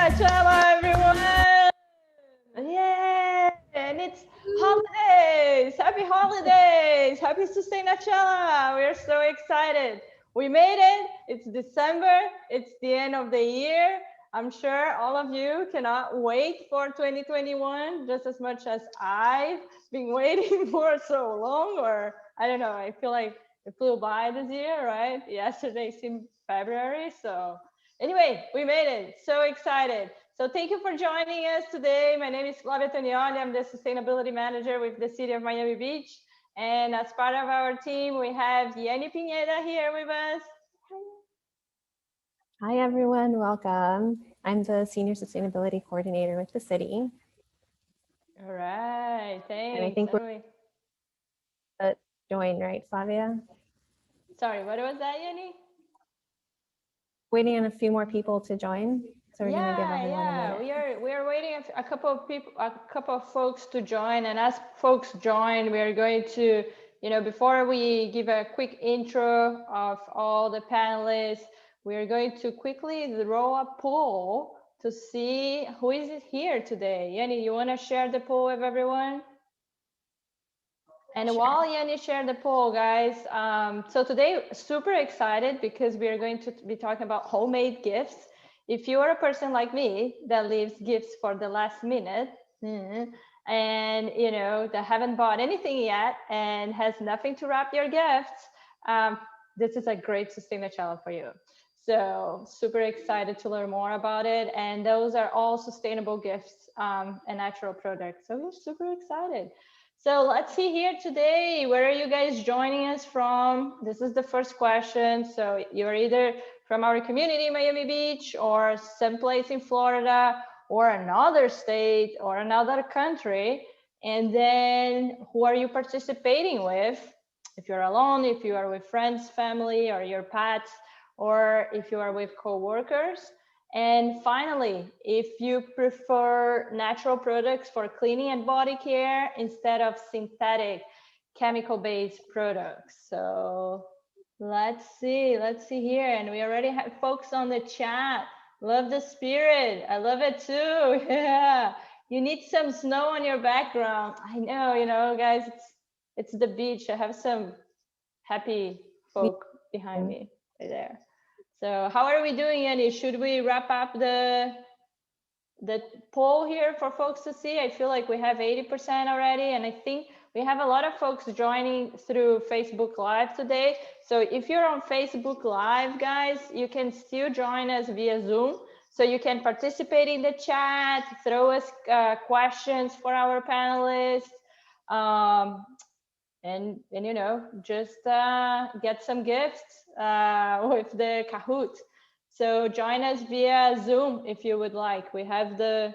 Sustainachella, everyone! Yay! And it's holidays! Happy holidays! Happy Sustainachella! We're so excited. We made it. It's December. It's the end of the year. I'm sure all of you cannot wait for 2021 just as much as I've been waiting for so long, or I don't know. I feel like it flew by this year, right? Yesterday seemed February, so anyway, we made it. So excited. So thank you for joining us today. My name is Flavia Tonioli. I'm the Sustainability Manager with the City of Miami Beach. And as part of our team, we have Yanni Pineda here with us. Hi, everyone. Welcome. I'm the Senior Sustainability Coordinator with the city. All right, thanks. And I think we're join, right, Flavia? Sorry, what was that, Yanni? Waiting on a few more people to join. So we're going to give everyone a minute. We are waiting a couple of people, a couple of folks to join, and as folks join, we are going to, before we give a quick intro of all the panelists, we are going to quickly draw a poll to see who is here today. Yanni, you want to share the poll with everyone? And while Yanni shared the poll, guys, so today, super excited because we are going to be talking about homemade gifts. If you are a person like me that leaves gifts for the last minute, and that haven't bought anything yet and has nothing to wrap your gifts, this is a great Sustainachella for you. So super excited to learn more about it. And those are all sustainable gifts and natural products. So we're super excited. So let's see here today, where are you guys joining us from? This is the first question. So you're either from our community, Miami Beach, or someplace in Florida, or another state, or another country. And then who are you participating with? If you're alone, if you are with friends, family, or your pets, or if you are with co-workers. And finally, if you prefer natural products for cleaning and body care instead of synthetic chemical-based products. So let's see here. And we already have folks on the chat. Love the spirit. I love it too. Yeah. You need some snow on your background. I know, guys, it's the beach. I have some happy folk behind me right there. So how are we doing, Yanni? Should we wrap up the poll here for folks to see? I feel like we have 80% already, and I think we have a lot of folks joining through Facebook Live today. So if you're on Facebook Live, guys, you can still join us via Zoom. So you can participate in the chat, throw us questions for our panelists, and just get some gifts with the Kahoot. So join us via Zoom if you would like. We have the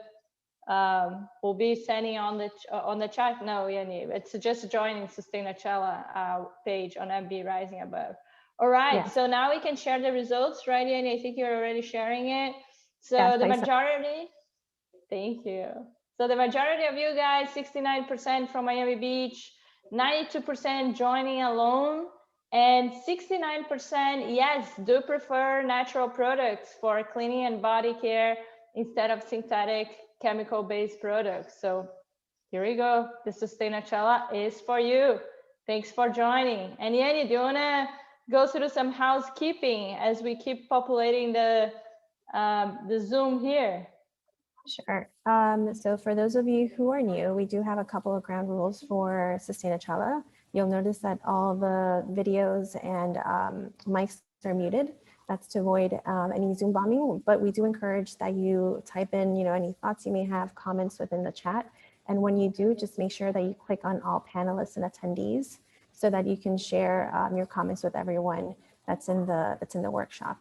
we'll be sending on the chat. No, Yanni, it's just joining Sustainachella page on MB Rising Above. All right, yes. So now we can share the results, right, Yanni? I think you're already sharing it. So yes, the majority, thank you. So the majority of you guys, 69% from Miami Beach, 92% joining alone, and 69% yes, do prefer natural products for cleaning and body care instead of synthetic chemical-based products. So here we go. The Sustainachella is for you. Thanks for joining. And Yanni, do you want to go through some housekeeping as we keep populating the Zoom here? Sure. So for those of you who are new, we do have a couple of ground rules for Sustainachella. You'll notice that all the videos and mics are muted. That's to avoid any Zoom bombing, but we do encourage that you type in, any thoughts you may have, comments within the chat. And when you do, just make sure that you click on all panelists and attendees so that you can share your comments with everyone that's in the workshop.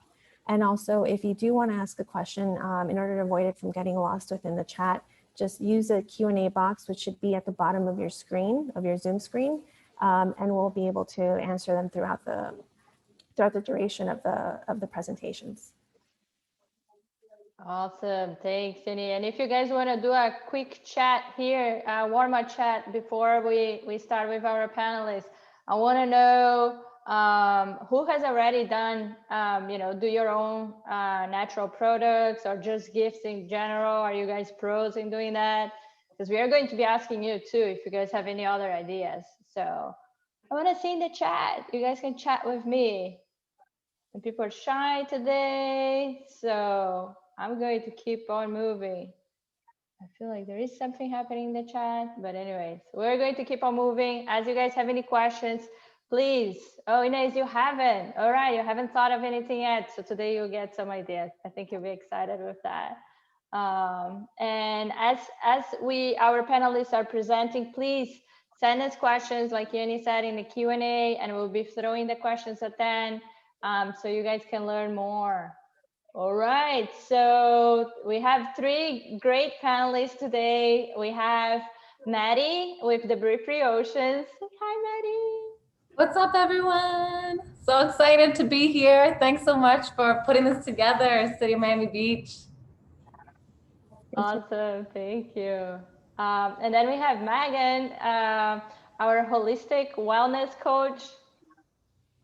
And also, if you do want to ask a question, in order to avoid it from getting lost within the chat, just use a Q&A box, which should be at the bottom of your screen, of your Zoom screen, and we'll be able to answer them throughout the duration of the presentations. Awesome, thanks, Cindy. And if you guys want to do a quick chat here, warm-up chat before we start with our panelists, I want to know who has already done, do your own natural products or just gifts in general? Are you guys pros in doing that? Because we are going to be asking you too if you guys have any other ideas. So I want to see in the chat. You guys can chat with me. And people are shy today, so I'm going to keep on moving. I feel like there is something happening in the chat, but anyways, we're going to keep on moving. As you guys have any questions, please. Oh, Inez, you haven't. All right, you haven't thought of anything yet, so today you'll get some ideas. I think you'll be excited with that. And as our panelists are presenting, please send us questions, like Yoni said, in the Q&A, and we'll be throwing the questions at then, so you guys can learn more. All right, so we have three great panelists today. We have Maddie with the Brief Free Oceans. Hi, Maddie. What's up, everyone? So excited to be here. Thanks so much for putting this together, City of Miami Beach. Awesome, thank you. And then we have Megan, our holistic wellness coach.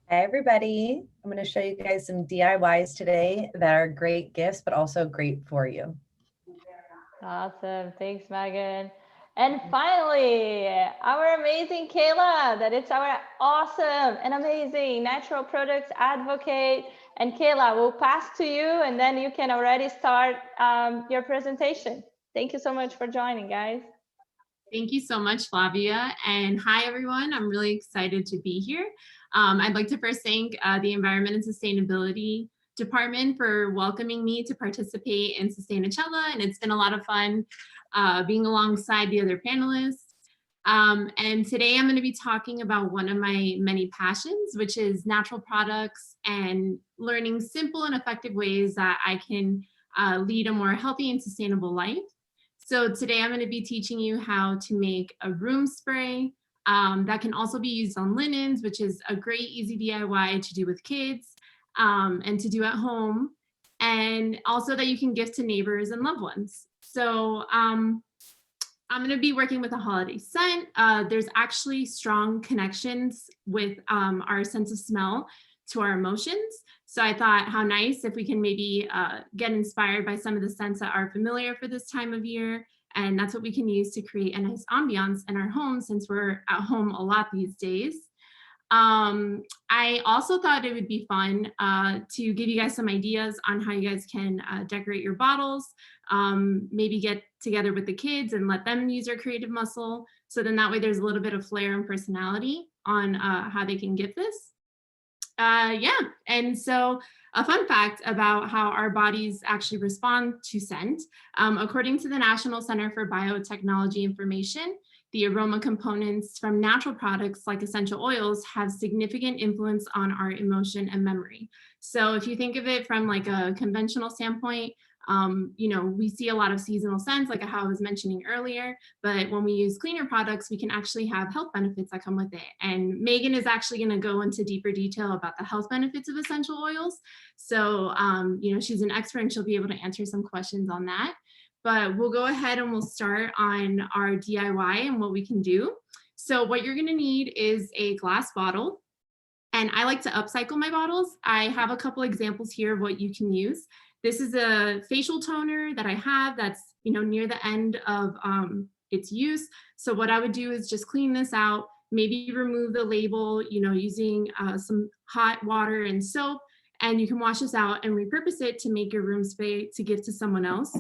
Hey everybody, I'm going to show you guys some DIYs today that are great gifts, but also great for you. Awesome, thanks Megan. And finally, our amazing Kayla, that is our awesome and amazing natural products advocate. And Kayla, we'll pass to you and then you can already start your presentation. Thank you so much for joining, guys. Thank you so much, Flavia. And hi, everyone. I'm really excited to be here. I'd like to first thank the Environment and Sustainability Department for welcoming me to participate in Sustainachella. And it's been a lot of fun being alongside the other panelists. And today I'm going to be talking about one of my many passions, which is natural products and learning simple and effective ways that I can lead a more healthy and sustainable life. So today I'm going to be teaching you how to make a room spray that can also be used on linens, which is a great easy DIY to do with kids and to do at home, and also that you can gift to neighbors and loved ones. So I'm going to be working with a holiday scent. There's actually strong connections with our sense of smell to our emotions. So I thought how nice if we can maybe get inspired by some of the scents that are familiar for this time of year. And that's what we can use to create a nice ambiance in our home since we're at home a lot these days. I also thought it would be fun to give you guys some ideas on how you guys can decorate your bottles, maybe get together with the kids and let them use their creative muscle. So then that way there's a little bit of flair and personality on how they can gift this. Yeah, and so a fun fact about how our bodies actually respond to scent. According to the National Center for Biotechnology Information, the aroma components from natural products like essential oils have significant influence on our emotion and memory. So if you think of it from like a conventional standpoint, we see a lot of seasonal scents like how I was mentioning earlier, but when we use cleaner products, we can actually have health benefits that come with it. And Megan is actually going to go into deeper detail about the health benefits of essential oils. So, she's an expert and she'll be able to answer some questions on that. But we'll go ahead and we'll start on our DIY and what we can do. So what you're going to need is a glass bottle. And I like to upcycle my bottles. I have a couple examples here of what you can use. This is a facial toner that I have that's, near the end of its use. So what I would do is just clean this out, maybe remove the label, using some hot water and soap, and you can wash this out and repurpose it to make your room spray to give to someone else.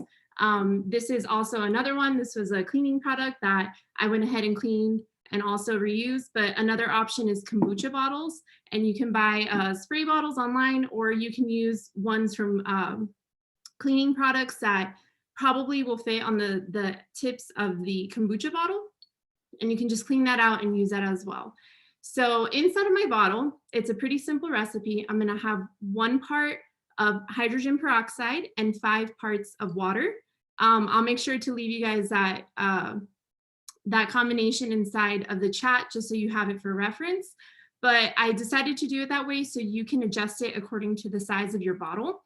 This is also another one. This was a cleaning product that I went ahead and cleaned and also reused, but another option is kombucha bottles, and you can buy spray bottles online, or you can use ones from cleaning products that probably will fit on the tips of the kombucha bottle, and you can just clean that out and use that as well. So inside of my bottle, it's a pretty simple recipe. I'm going to have 1 part of hydrogen peroxide and 5 parts of water. I'll make sure to leave you guys that combination inside of the chat just so you have it for reference. But I decided to do it that way so you can adjust it according to the size of your bottle.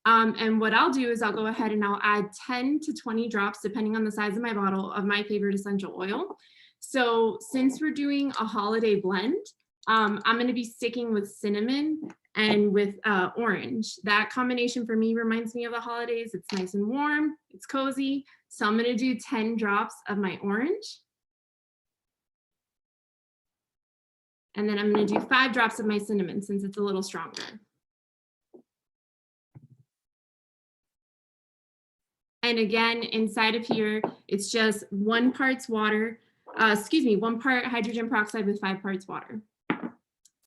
And what I'll do is I'll go ahead and I'll add 10 to 20 drops, depending on the size of my bottle, of my favorite essential oil. So since we're doing a holiday blend, I'm going to be sticking with cinnamon and with orange. That combination for me reminds me of the holidays. It's nice and warm, it's cozy. So I'm going to do 10 drops of my orange. And then I'm going to do 5 drops of my cinnamon since it's a little stronger. And again, inside of here, it's just 1 part water, 1 part hydrogen peroxide with 5 parts water.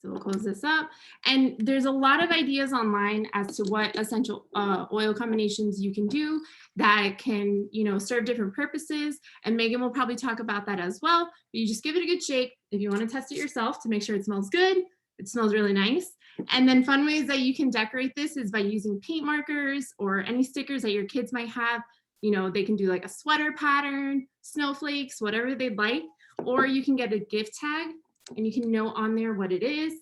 So we'll close this up. And there's a lot of ideas online as to what essential oil combinations you can do that can, serve different purposes. And Megan will probably talk about that as well. But you just give it a good shake if you want to test it yourself to make sure it smells good. It smells really nice. And then fun ways that you can decorate this is by using paint markers or any stickers that your kids might have. They can do like a sweater pattern, snowflakes, whatever they'd like. Or you can get a gift tag and you can note on there what it is.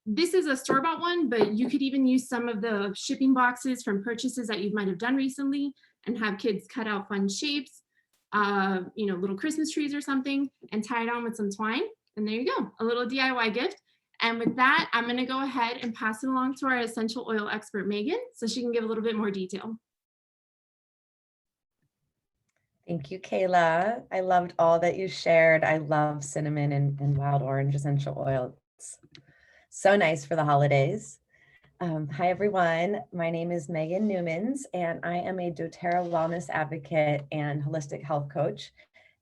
This is a store-bought one, but you could even use some of the shipping boxes from purchases that you might have done recently and have kids cut out fun shapes, little Christmas trees or something, and tie it on with some twine. And there you go, a little DIY gift. And with that, I'm gonna go ahead and pass it along to our essential oil expert, Megan, so she can give a little bit more detail. Thank you, Kayla. I loved all that you shared. I love cinnamon and wild orange essential oil. It's so nice for the holidays. Hi, everyone. My name is Megan Newmans, and I am a doTERRA wellness advocate and holistic health coach.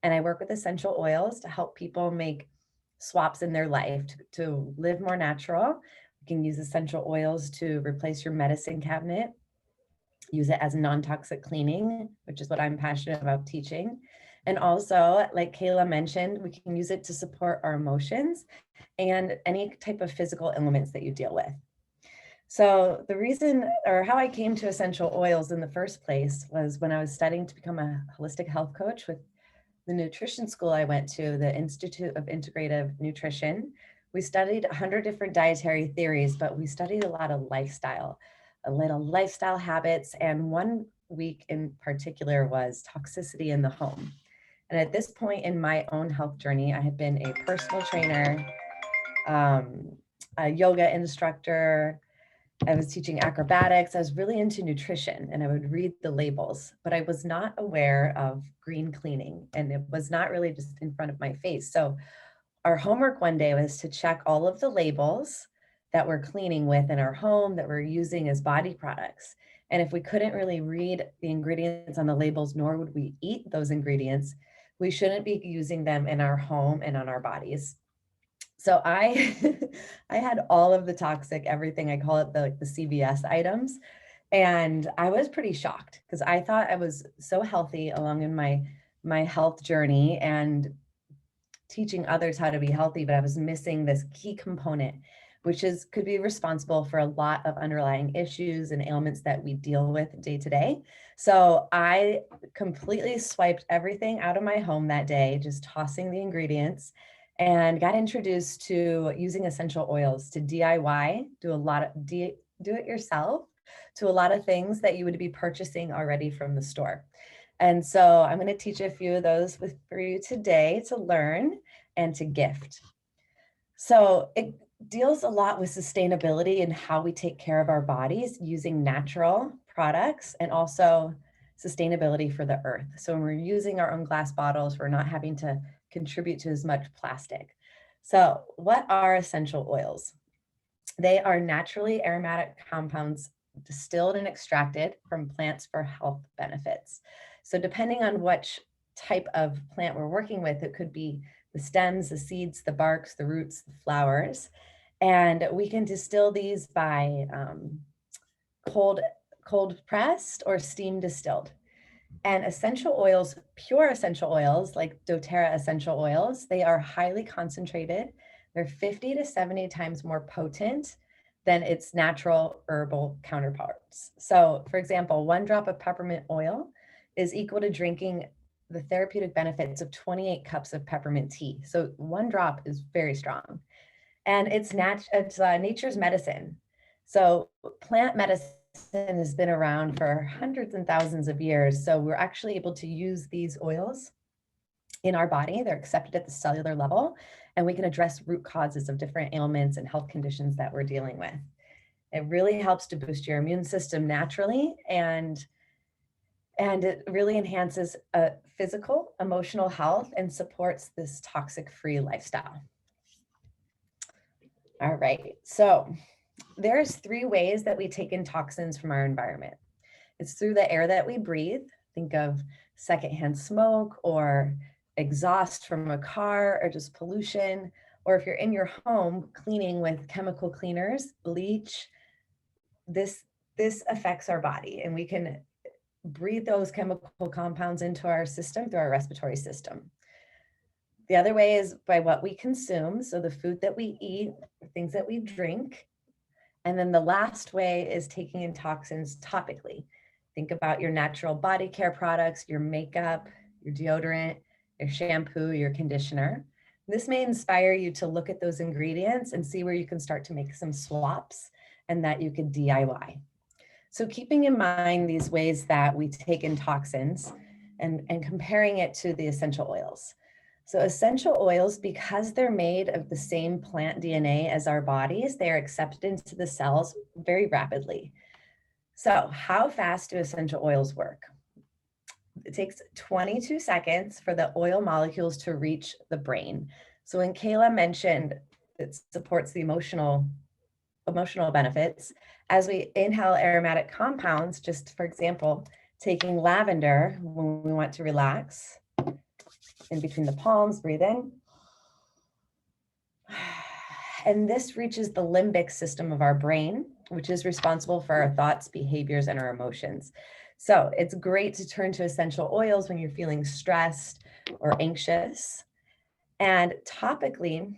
And I work with essential oils to help people make swaps in their life to live more natural. You can use essential oils to replace your medicine cabinet. Use it as non-toxic cleaning, which is what I'm passionate about teaching. And also, like Kayla mentioned, we can use it to support our emotions and any type of physical ailments that you deal with. So the reason or how I came to essential oils in the first place was when I was studying to become a holistic health coach with the nutrition school I went to, the Institute of Integrative Nutrition. We studied 100 different dietary theories, but we studied a lot of lifestyle habits. And one week in particular was toxicity in the home. And at this point in my own health journey, I had been a personal trainer, a yoga instructor. I was teaching acrobatics. I was really into nutrition and I would read the labels, but I was not aware of green cleaning and it was not really just in front of my face. So our homework one day was to check all of the labels that we're cleaning with in our home that we're using as body products. And if we couldn't really read the ingredients on the labels, nor would we eat those ingredients, we shouldn't be using them in our home and on our bodies. So I had all of the toxic, everything, I call it the CVS items. And I was pretty shocked because I thought I was so healthy along in my health journey and teaching others how to be healthy, but I was missing this key component, which could be responsible for a lot of underlying issues and ailments that we deal with day to day. So I completely swiped everything out of my home that day, just tossing the ingredients, and got introduced to using essential oils to DIY, do it yourself, to a lot of things that you would be purchasing already from the store. And so I'm going to teach a few of those for you today to learn and to gift. So it deals a lot with sustainability and how we take care of our bodies using natural products and also sustainability for the earth. So when we're using our own glass bottles, we're not having to contribute to as much plastic. So what are essential oils? They are naturally aromatic compounds distilled and extracted from plants for health benefits. So depending on which type of plant we're working with, it could be the stems, the seeds, the barks, the roots, the flowers. And we can distill these by cold pressed or steam distilled. And essential oils, pure essential oils like doTERRA essential oils, they are highly concentrated. They're 50 to 70 times more potent than its natural herbal counterparts. So for example, 1 drop of peppermint oil is equal to drinking the therapeutic benefits of 28 cups of peppermint tea. So 1 drop is very strong. And it's nature's medicine. So plant medicine has been around for hundreds and thousands of years. So we're actually able to use these oils in our body. They're accepted at the cellular level, and we can address root causes of different ailments and health conditions that we're dealing with. It really helps to boost your immune system naturally, and it really enhances physical, emotional health and supports this toxic-free lifestyle. All right, so there's 3 ways that we take in toxins from our environment. It's through the air that we breathe. Think of secondhand smoke or exhaust from a car or just pollution. Or if you're in your home cleaning with chemical cleaners, bleach, this affects our body, and we can breathe those chemical compounds into our system through our respiratory system. The other way is by what we consume, so the food that we eat, things that we drink. And then the last way is taking in toxins topically. Think about your natural body care products, your makeup, your deodorant, your shampoo, your conditioner. This may inspire you to look at those ingredients and see where you can start to make some swaps and that you could DIY. So keeping in mind these ways that we take in toxins and comparing it to the essential oils. So essential oils, because they're made of the same plant DNA as our bodies, they are accepted into the cells very rapidly. So how fast do essential oils work? It takes 22 seconds for the oil molecules to reach the brain. So when Kayla mentioned it supports the emotional benefits, as we inhale aromatic compounds, just for example, taking lavender when we want to relax, in between the palms, breathe in. And this reaches the limbic system of our brain, which is responsible for our thoughts, behaviors, and our emotions. So it's great to turn to essential oils when you're feeling stressed or anxious. And topically,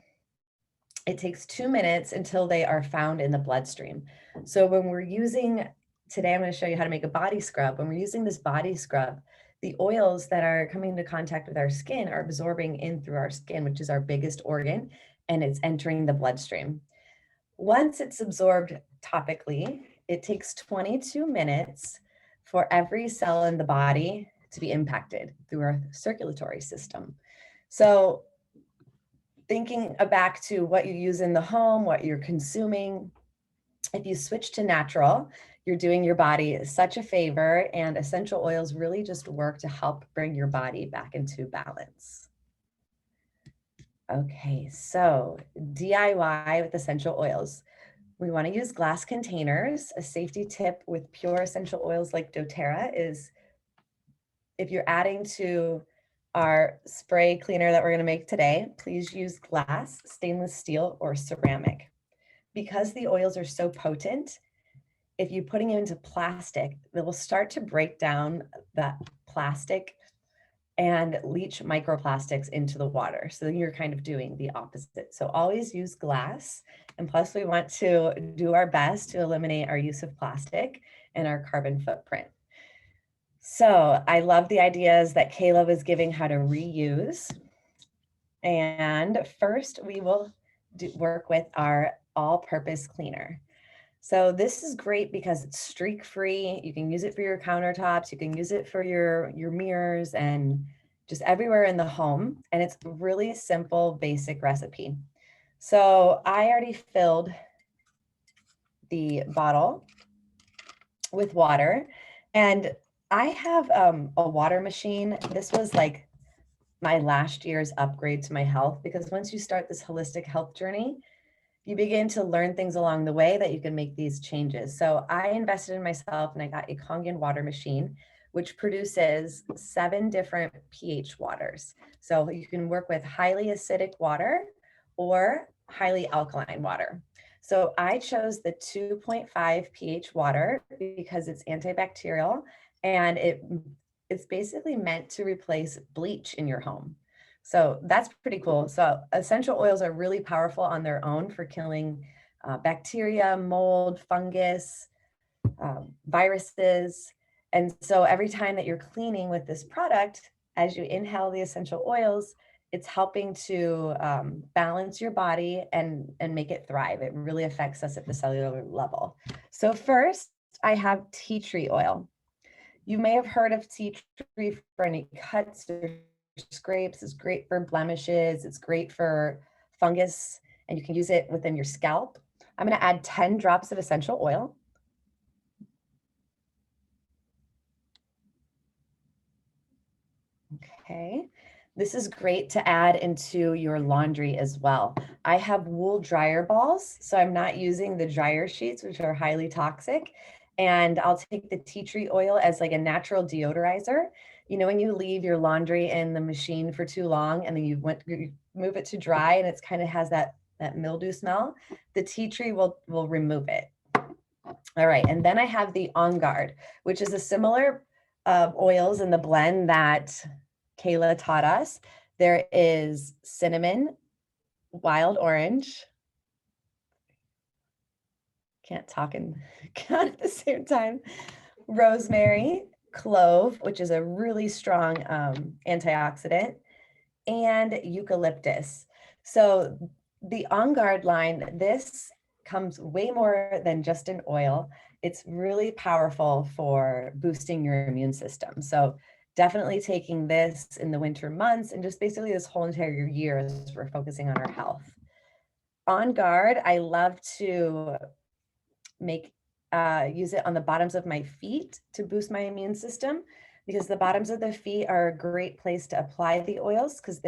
it takes 2 minutes until they are found in the bloodstream. So when we're using, today I'm going to show you how to make a body scrub. When we're using this body scrub, the oils that are coming into contact with our skin are absorbing in through our skin, which is our biggest organ, and it's entering the bloodstream. Once it's absorbed topically, it takes 22 minutes for every cell in the body to be impacted through our circulatory system. So thinking back to what you use in the home, what you're consuming, if you switch to natural, you're doing your body such a favor, and essential oils really just work to help bring your body back into balance. Okay, so DIY with essential oils. We want to use glass containers. A safety tip with pure essential oils like doTERRA is if you're adding to our spray cleaner that we're going to make today, please use glass, stainless steel, or ceramic. Because the oils are so potent, if you're putting it into plastic, they will start to break down that plastic and leach microplastics into the water. So then you're kind of doing the opposite. So always use glass. And plus we want to do our best to eliminate our use of plastic and our carbon footprint. So I love the ideas that Kayla was giving how to reuse. And first we will work with our all-purpose cleaner. So this is great because it's streak-free. You can use it for your countertops. You can use it for your mirrors and just everywhere in the home. And it's a really simple, basic recipe. So I already filled the bottle with water, and I have a water machine. This was like my last year's upgrade to my health, because once you start this holistic health journey, you begin to learn things along the way that you can make these changes. So I invested in myself and I got a Kangen water machine, which produces 7 different pH waters. So you can work with highly acidic water or highly alkaline water. So I chose the 2.5 pH water because it's antibacterial, and it's basically meant to replace bleach in your home. So that's pretty cool. So essential oils are really powerful on their own for killing bacteria, mold, fungus, viruses. And so every time that you're cleaning with this product, as you inhale the essential oils, it's helping to balance your body and make it thrive. It really affects us at the cellular level. So first, I have tea tree oil. You may have heard of tea tree for any cuts or scrapes. It's great for blemishes. It's great for fungus, and you can use it within your scalp. I'm going to add 10 drops of essential oil. Okay. This is great to add into your laundry as well. I have wool dryer balls, so I'm not using the dryer sheets, which are highly toxic. And I'll take the tea tree oil as like a natural deodorizer. You know, when you leave your laundry in the machine for too long and then you move it to dry and it's kind of has that mildew smell, the tea tree will remove it. All right, and then I have the On Guard, which is a similar oils in the blend that Kayla taught us. There is cinnamon, wild orange. Can't talk and count at the same time. Rosemary, clove, which is a really strong antioxidant, and eucalyptus. So the On Guard line, this comes way more than just an oil. It's really powerful for boosting your immune system. So definitely taking this in the winter months and just basically this whole entire year as we're focusing on our health. On Guard, I love to use it on the bottoms of my feet to boost my immune system, because the bottoms of the feet are a great place to apply the oils because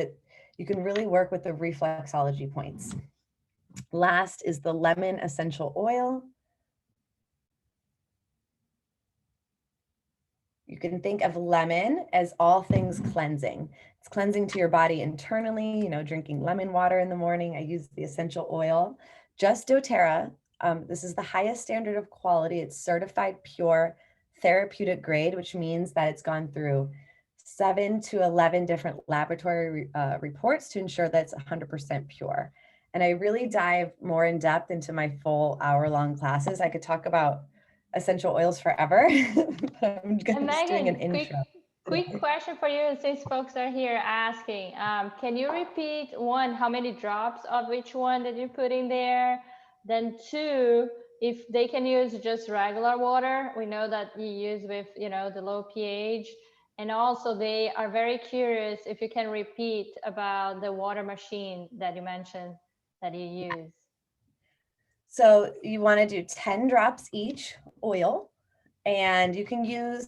you can really work with the reflexology points. Last is the lemon essential oil. You can think of lemon as all things cleansing. It's cleansing to your body internally, you know, drinking lemon water in the morning. I use the essential oil, just doTERRA. This is the highest standard of quality. It's certified pure therapeutic grade, which means that it's gone through 7 to 11 different laboratory reports to ensure that it's 100% pure. And I really dive more in depth into my full hour-long classes. I could talk about essential oils forever, but I'm just doing an intro. Quick question for you, since folks are here asking, can you repeat one, how many drops of each one that you put in there? Then two, if they can use just regular water, we know that you use with, you know, the low pH. And also they are very curious if you can repeat about the water machine that you mentioned that you use. So you want to do 10 drops each oil, and you can use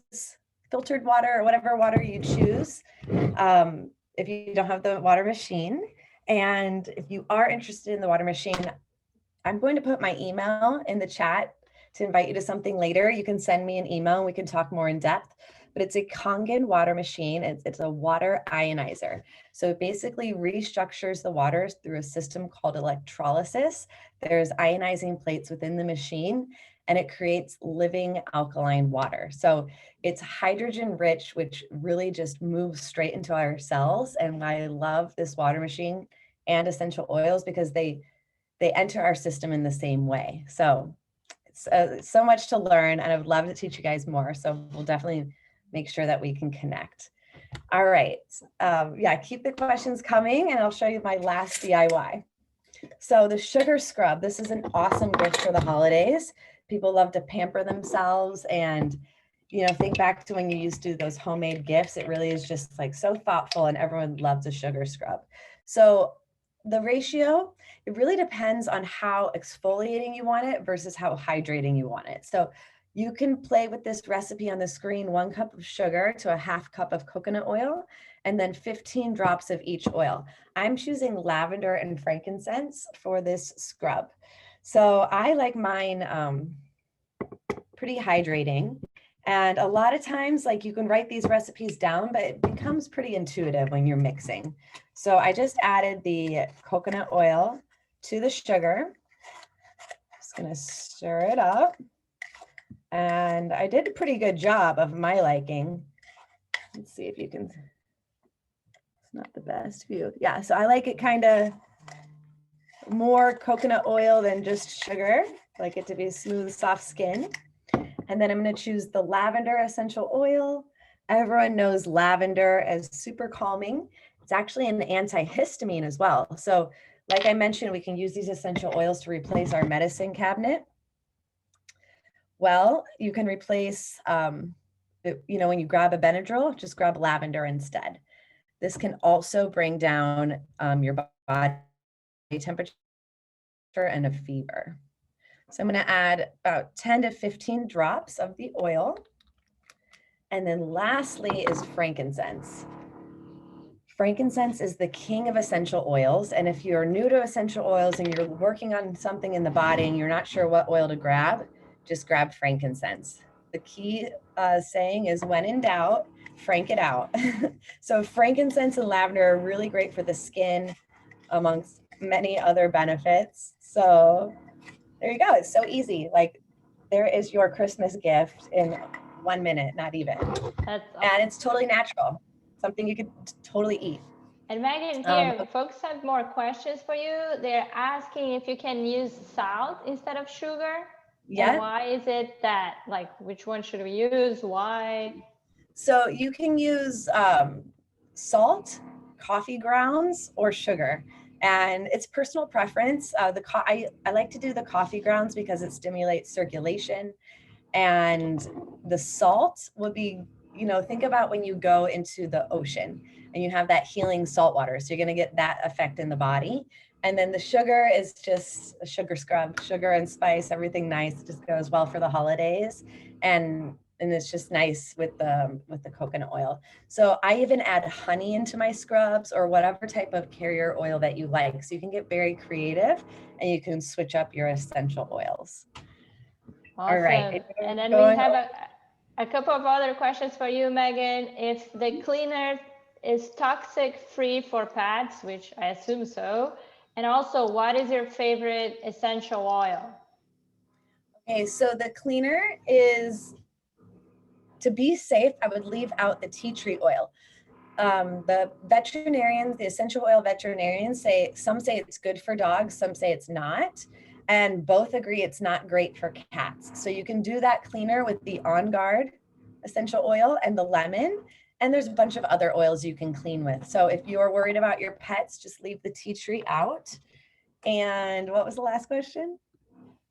filtered water or whatever water you choose if you don't have the water machine. And if you are interested in the water machine, I'm going to put my email in the chat to invite you to something later. You can send me an email and we can talk more in depth. But it's a Kangen water machine. It's a water ionizer. So it basically restructures the waters through a system called electrolysis. There's ionizing plates within the machine, and it creates living alkaline water. So it's hydrogen rich, which really just moves straight into our cells. And I love this water machine and essential oils because they enter our system in the same way. So it's so much to learn, and I would love to teach you guys more. So we'll definitely make sure that we can connect. All right. Yeah, keep the questions coming and I'll show you my last DIY. So the sugar scrub, this is an awesome gift for the holidays. People love to pamper themselves and, you know, think back to when you used to do those homemade gifts. It really is just like so thoughtful, and everyone loves a sugar scrub. So the ratio, it really depends on how exfoliating you want it versus how hydrating you want it. So you can play with this recipe on the screen, 1 cup of sugar to a 1/2 cup of coconut oil, and then 15 drops of each oil. I'm choosing lavender and frankincense for this scrub. So I like mine pretty hydrating. And a lot of times, like, you can write these recipes down, but it becomes pretty intuitive when you're mixing. So I just added the coconut oil to the sugar. Just gonna stir it up. And I did a pretty good job of my liking. Let's see if you can, it's not the best view. Yeah, so I like it kind of more coconut oil than just sugar. I like it to be smooth, soft skin. And then I'm going to choose the lavender essential oil. Everyone knows lavender as super calming. It's actually an antihistamine as well. So like I mentioned, we can use these essential oils to replace our medicine cabinet. Well, you can replace, you know, when you grab a Benadryl, just grab lavender instead. This can also bring down your body temperature and a fever. So I'm going to add about 10 to 15 drops of the oil. And then lastly is frankincense. Frankincense is the king of essential oils. And if you're new to essential oils and you're working on something in the body and you're not sure what oil to grab, just grab frankincense. The key saying is, when in doubt, frank it out. So frankincense and lavender are really great for the skin, amongst many other benefits. So there you go. It's so easy. Like, there is your Christmas gift in 1 minute, not even. That's awesome. And it's totally natural. Something you could totally eat. And Megan, here, folks have more questions for you. They're asking if you can use salt instead of sugar. Yeah. And why is it that? Like, which one should we use? Why? So you can use salt, coffee grounds, or sugar. And it's personal preference. I like to do the coffee grounds because it stimulates circulation. And the salt would be, think about when you go into the ocean and you have that healing salt water. So you're going to get that effect in the body. And then the sugar is just a sugar scrub, sugar and spice, everything nice, just goes well for the holidays. And it's just nice with the coconut oil. So I even add honey into my scrubs or whatever type of carrier oil that you like. So you can get very creative and you can switch up your essential oils. Awesome. All right. And then we have a couple of other questions for you, Megan. If the cleaner is toxic free for pets, which I assume so, and also, what is your favorite essential oil? Okay, so the cleaner is, to be safe, I would leave out the tea tree oil. The veterinarians, the essential oil veterinarians some say it's good for dogs, some say it's not. And both agree it's not great for cats. So you can do that cleaner with the On Guard essential oil and the lemon. And there's a bunch of other oils you can clean with. So if you're worried about your pets, just leave the tea tree out. And what was the last question?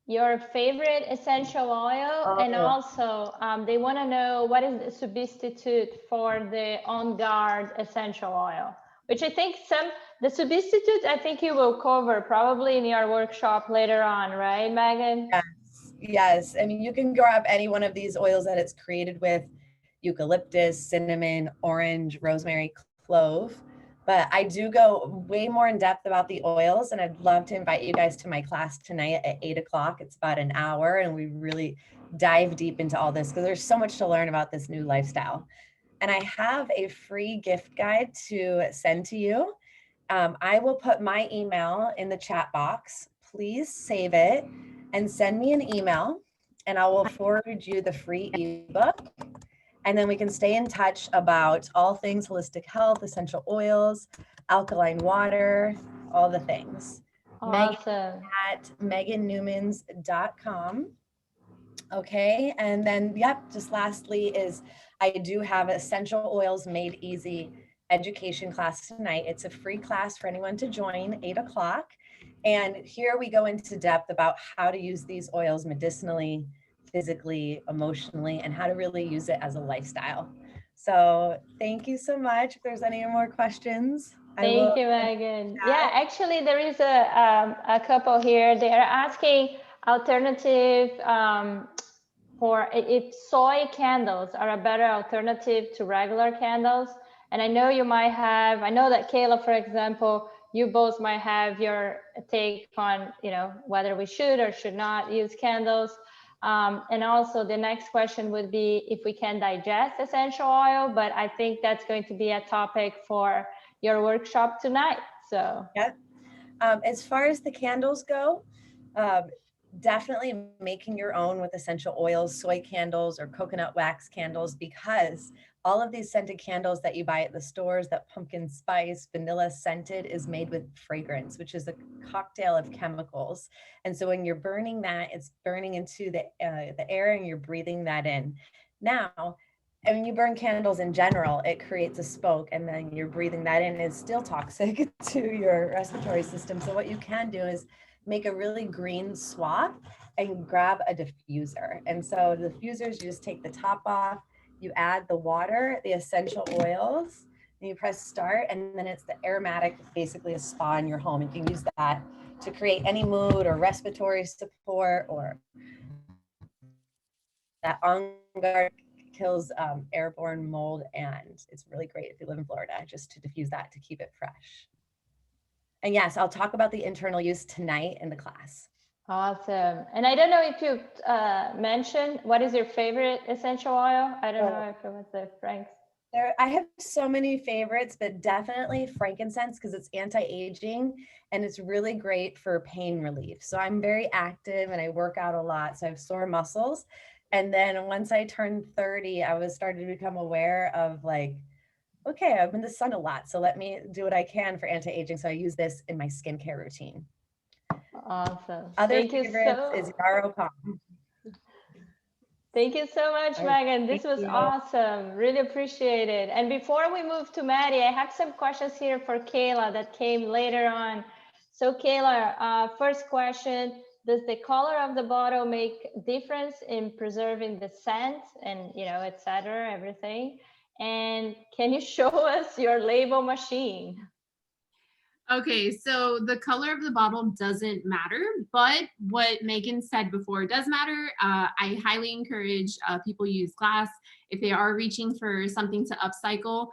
Your favorite essential oil, and also they want to know what is the substitute for the On Guard essential oil, which I think the substitute I think you will cover probably in your workshop later on, right, Megan? Yes. I mean, you can grab any one of these oils that it's created with: eucalyptus, cinnamon, orange, rosemary, clove. But I do go way more in depth about the oils, and I'd love to invite you guys to my class tonight at 8 o'clock. It's about an hour, and we really dive deep into all this because there's so much to learn about this new lifestyle. And I have a free gift guide to send to you. I will put my email in the chat box. Please save it and send me an email, and I will forward you the free ebook. And then we can stay in touch about all things holistic health, essential oils, alkaline water, all the things. Awesome. Megan at megannewmans.com. Okay. And then, just lastly is I do have Essential Oils Made Easy education class tonight. It's a free class for anyone to join, 8 o'clock. And here we go into depth about how to use these oils medicinally, physically, emotionally, and how to really use it as a lifestyle. So thank you so much. If there's any more questions. Thank you, Megan. Yeah, actually there is a couple here. They are asking alternative for if soy candles are a better alternative to regular candles. And I know you might have, I know that Kayla, for example, you both might have your take on, whether we should or should not use candles. And also the next question would be if we can digest essential oil, but I think that's going to be a topic for your workshop tonight. So as far as the candles go, definitely making your own with essential oils, soy candles or coconut wax candles, because all of these scented candles that you buy at the stores, that pumpkin spice, vanilla scented, is made with fragrance, which is a cocktail of chemicals. And so when you're burning that, it's burning into the air and you're breathing that in. Now, and when you burn candles in general, it creates a smoke, and then you're breathing that in. It's still toxic to your respiratory system. So what you can do is make a really green swap and grab a diffuser. And so the diffusers, you just take the top off, you add the water, the essential oils, and you press start, and then it's the aromatic, basically a spa in your home. You can use that to create any mood or respiratory support, or that on guard kills airborne mold, and it's really great if you live in Florida, just to diffuse that to keep it fresh. And yes, I'll talk about the internal use tonight in the class. Awesome. And I don't know if you mentioned, what is your favorite essential oil? I don't know if it was the Frank's. I have so many favorites, but definitely frankincense, because it's anti-aging and it's really great for pain relief. So I'm very active and I work out a lot, so I have sore muscles. And then once I turned 30, I was starting to become aware of like, okay, I'm in the sun a lot, so let me do what I can for anti-aging. So I use this in my skincare routine. Awesome. Other Thank you favorites so is Yarrow Palm. Thank you so much, Megan. This was awesome. Really appreciate it. And before we move to Maddie, I have some questions here for Kayla that came later on. So Kayla, first question, does the color of the bottle make difference in preserving the scent and, you know, et cetera, everything? And can you show us your label machine? Okay, so the color of the bottle doesn't matter, but what Megan said before does matter. I highly encourage people use glass. If they are reaching for something to upcycle,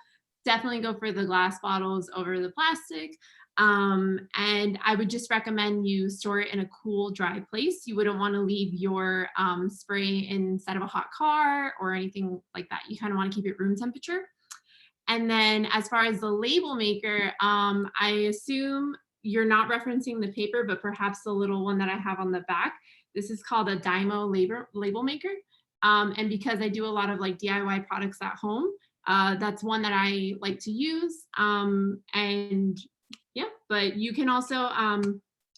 definitely go for the glass bottles over the plastic. And I would just recommend you store it in a cool, dry place. You wouldn't want to leave your spray inside of a hot car or anything like that. You kind of want to keep it room temperature. And then as far as the label maker, I assume you're not referencing the paper, but perhaps the little one that I have on the back. This is called a Dymo label maker. And because I do a lot of like DIY products at home, that's one that I like to use. And yeah, but you can also,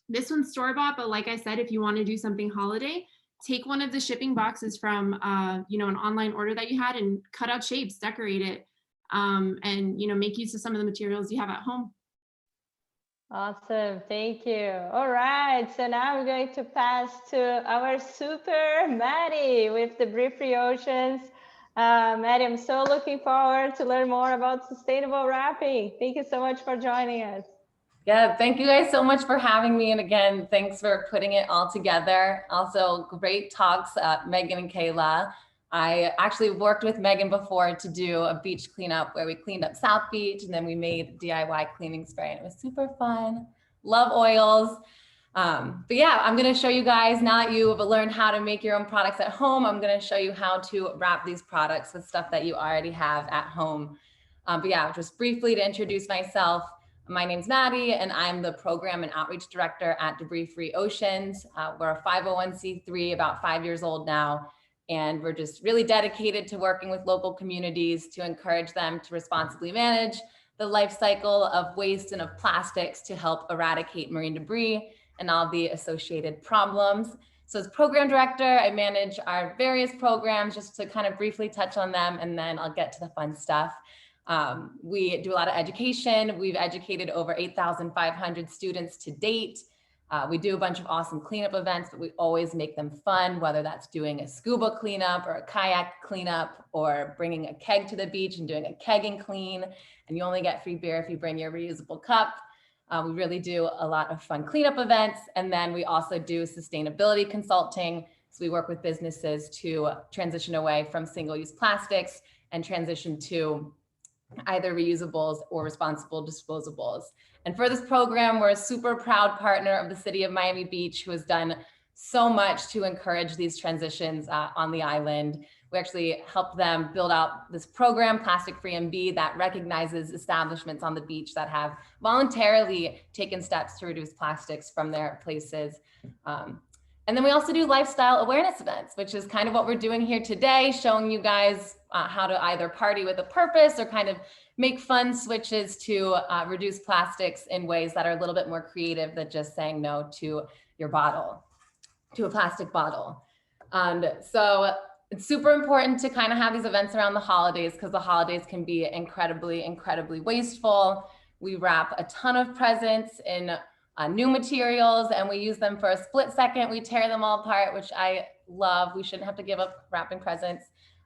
this one's store-bought, but like I said, if you want to do something holiday, take one of the shipping boxes from, you know, an online order that you had and cut out shapes, decorate it. And you know, make use of some of the materials you have at home. Awesome, thank you. All right, so now we're going to pass to our super Maddie with the Breathe Free Oceans. Maddie, I'm so looking forward to learn more about sustainable wrapping. Thank you so much for joining us. Yeah, thank you guys so much for having me. And again, thanks for putting it all together. Also, great talks, Megan and Kayla. I actually worked with Megan before to do a beach cleanup where we cleaned up South Beach and then we made DIY cleaning spray and it was super fun. Love oils. But yeah, I'm going to show you guys, now that you have learned how to make your own products at home, I'm going to show you how to wrap these products with stuff that you already have at home. But yeah, just briefly to introduce myself. My name's Maddie and I'm the Program and Outreach Director at Debris Free Oceans. We're a 501c3, about 5 years old now. And we're just really dedicated to working with local communities to encourage them to responsibly manage the life cycle of waste and of plastics to help eradicate marine debris and all the associated problems. So as program director, I manage our various programs, just to kind of briefly touch on them, and then I'll get to the fun stuff. We do a lot of education. We've educated over 8,500 students to date. We do a bunch of awesome cleanup events, but we always make them fun, whether that's doing a scuba cleanup or a kayak cleanup or bringing a keg to the beach and doing a keg and clean. And you only get free beer if you bring your reusable cup. We really do a lot of fun cleanup events. And then we also do sustainability consulting. So we work with businesses to transition away from single-use plastics and transition to either reusables or responsible disposables. And for this program, we're a super proud partner of the city of Miami Beach, who has done so much to encourage these transitions on the island. We actually helped them build out this program, Plastic Free MB, that recognizes establishments on the beach that have voluntarily taken steps to reduce plastics from their places. And then we also do lifestyle awareness events, which is kind of what we're doing here today, showing you guys how to either party with a purpose or kind of make fun switches to reduce plastics in ways that are a little bit more creative than just saying no to your bottle, to a plastic bottle. And so it's super important to kind of have these events around the holidays, because the holidays can be incredibly, incredibly wasteful. We wrap a ton of presents in new materials and we use them for a split second. We tear them all apart, which I love. We shouldn't have to give up wrapping presents.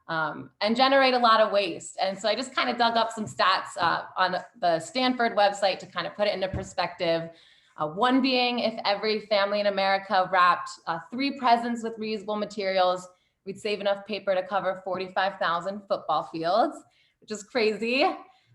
and generate a lot of waste. And so I just kind of dug up some stats on the Stanford website to kind of put it into perspective. One being, if every family in America wrapped 3 presents with reusable materials, we'd save enough paper to cover 45,000 football fields, which is crazy.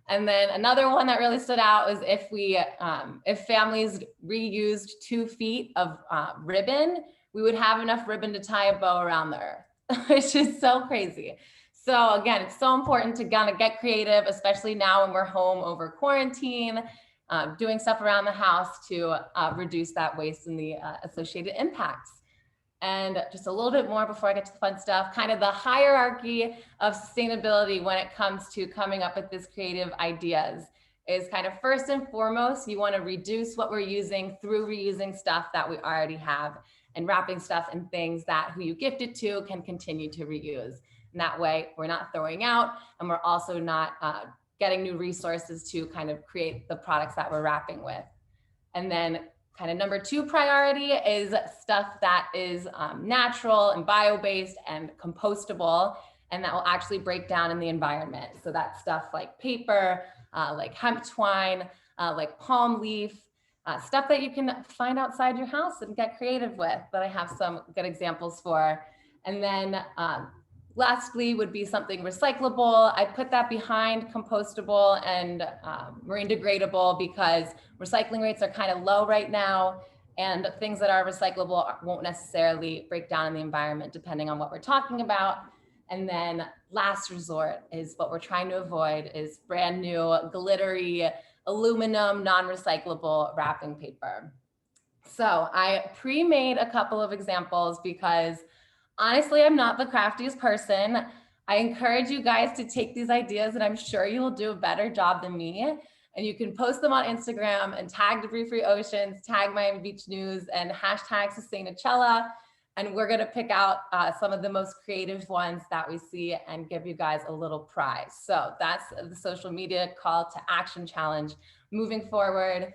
And then another one that really stood out was if families reused 2 feet of ribbon, we would have enough ribbon to tie a bow around the earth, which is so crazy. So again, it's so important to kind of get creative, especially now when we're home over quarantine, doing stuff around the house to reduce that waste and the associated impacts. And just a little bit more before I get to the fun stuff, kind of the hierarchy of sustainability when it comes to coming up with these creative ideas is kind of first and foremost, you want to reduce what we're using through reusing stuff that we already have and wrapping stuff in things that who you gift it to can continue to reuse. And that way we're not throwing out and we're also not getting new resources to kind of create the products that we're wrapping with. And then kind of number 2 priority is stuff that is natural and bio-based and compostable, and that will actually break down in the environment. So that's stuff like paper, like hemp twine, like palm leaf, stuff that you can find outside your house and get creative with, that I have some good examples for. And then lastly would be something recyclable. I put that behind compostable and marine degradable because recycling rates are kind of low right now, and things that are recyclable won't necessarily break down in the environment depending on what we're talking about. And then last resort is what we're trying to avoid is brand new glittery aluminum non-recyclable wrapping paper. So I pre-made a couple of examples because honestly, I'm not the craftiest person. I encourage you guys to take these ideas and I'm sure you'll do a better job than me. And you can post them on Instagram and tag Debris Free Oceans, tag Miami Beach News and hashtag Sustainachella. And we're gonna pick out some of the most creative ones that we see and give you guys a little prize. So that's the social media call to action challenge moving forward.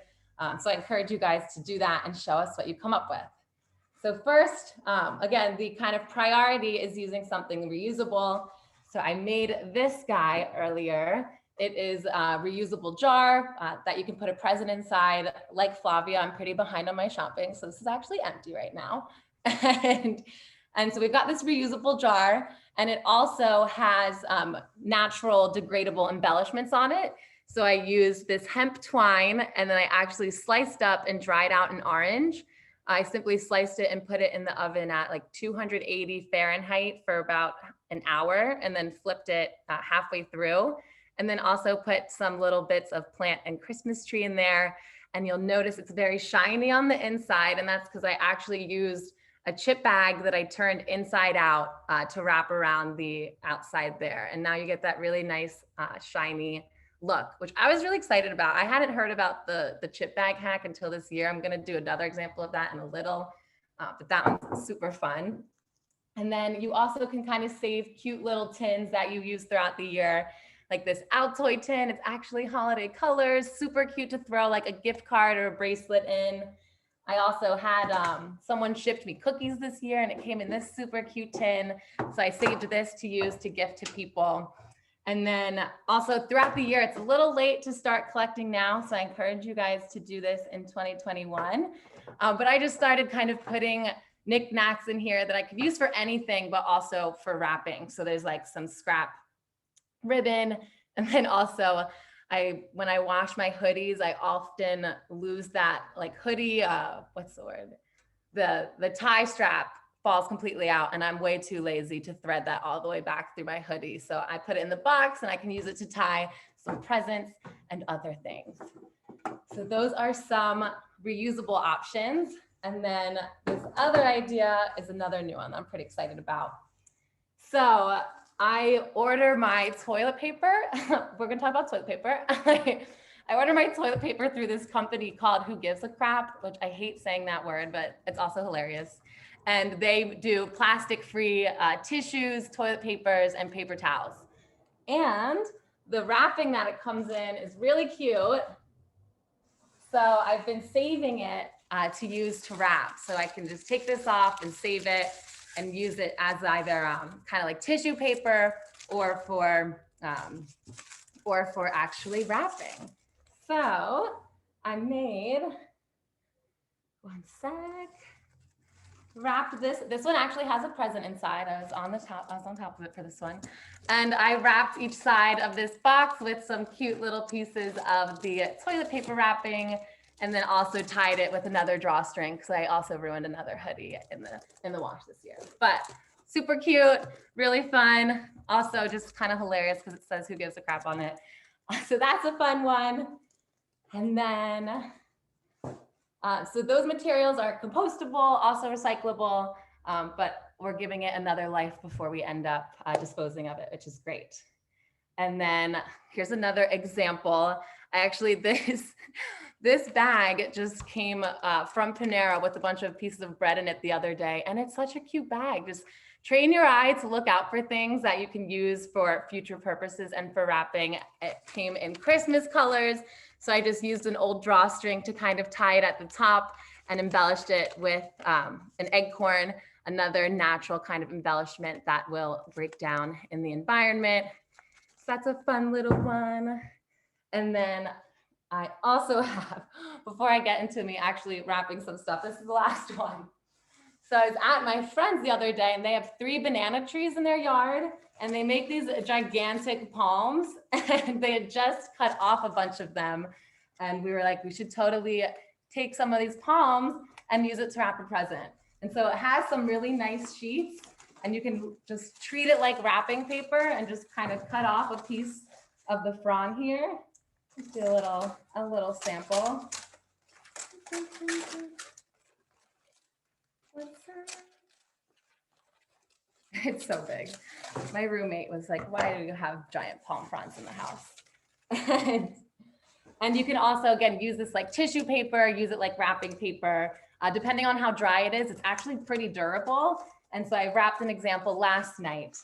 So I encourage you guys to do that and show us what you come up with. So first, again, the kind of priority is using something reusable. So I made this guy earlier. It is a reusable jar that you can put a present inside. Like Flavia, I'm pretty behind on my shopping, so this is actually empty right now. and so we've got this reusable jar, and it also has natural degradable embellishments on it. So I used this hemp twine, and then I actually sliced up and dried out an orange. I simply sliced it and put it in the oven at like 280 Fahrenheit for about an hour, and then flipped it halfway through. And then also put some little bits of plant and Christmas tree in there. And you'll notice it's very shiny on the inside. And that's because I actually used a chip bag that I turned inside out to wrap around the outside there. And now you get that really nice shiny look, which I was really excited about. I hadn't heard about the chip bag hack until this year. I'm gonna do another example of that in a little, but that one's super fun. And then you also can kind of save cute little tins that you use throughout the year, like this Altoid tin. It's actually holiday colors, super cute to throw like a gift card or a bracelet in. I also had someone shipped me cookies this year and it came in this super cute tin. So I saved this to use to gift to people. And then also throughout the year, it's a little late to start collecting now. So I encourage you guys to do this in 2021. But I just started kind of putting knickknacks in here that I could use for anything, but also for wrapping. So there's like some scrap ribbon. And then also when I wash my hoodies, I often lose that like hoodie, what's the word? The tie strap falls completely out and I'm way too lazy to thread that all the way back through my hoodie. So I put it in the box and I can use it to tie some presents and other things. So those are some reusable options. And then this other idea is another new one I'm pretty excited about. So I order my toilet paper. We're gonna talk about toilet paper. I order my toilet paper through this company called Who Gives a Crap, which I hate saying that word, but it's also hilarious. And they do plastic-free tissues, toilet papers, and paper towels. And the wrapping that it comes in is really cute. So I've been saving it to use to wrap. So I can just take this off and save it. and use it as either kind of like tissue paper or for actually wrapping. So I made, one sec, wrapped this. This one actually has a present inside. I was on top of it for this one. And I wrapped each side of this box with some cute little pieces of the toilet paper wrapping, and then also tied it with another drawstring because I also ruined another hoodie in the wash this year. But super cute, really fun. Also just kind of hilarious because it says who gives a crap on it. So that's a fun one. And then, so those materials are compostable, also recyclable, but we're giving it another life before we end up disposing of it, which is great. And then here's another example. This bag just came from Panera with a bunch of pieces of bread in it the other day. And it's such a cute bag. Just train your eye to look out for things that you can use for future purposes and for wrapping. It came in Christmas colors. So I just used an old drawstring to kind of tie it at the top and embellished it with an acorn, another natural kind of embellishment that will break down in the environment. So that's a fun little one. And then I also have, before I get into me actually wrapping some stuff, this is the last one. So I was at my friend's the other day and they have 3 banana trees in their yard and they make these gigantic palms and they had just cut off a bunch of them. And we were like, we should totally take some of these palms and use it to wrap a present. And so it has some really nice sheets and you can just treat it like wrapping paper and just kind of cut off a piece of the frond here. Let's do a little sample. It's so big. My roommate was like, why do you have giant palm fronds in the house? And you can also, again, use this like tissue paper, use it like wrapping paper. Depending on how dry it is, it's actually pretty durable. And so I wrapped an example last night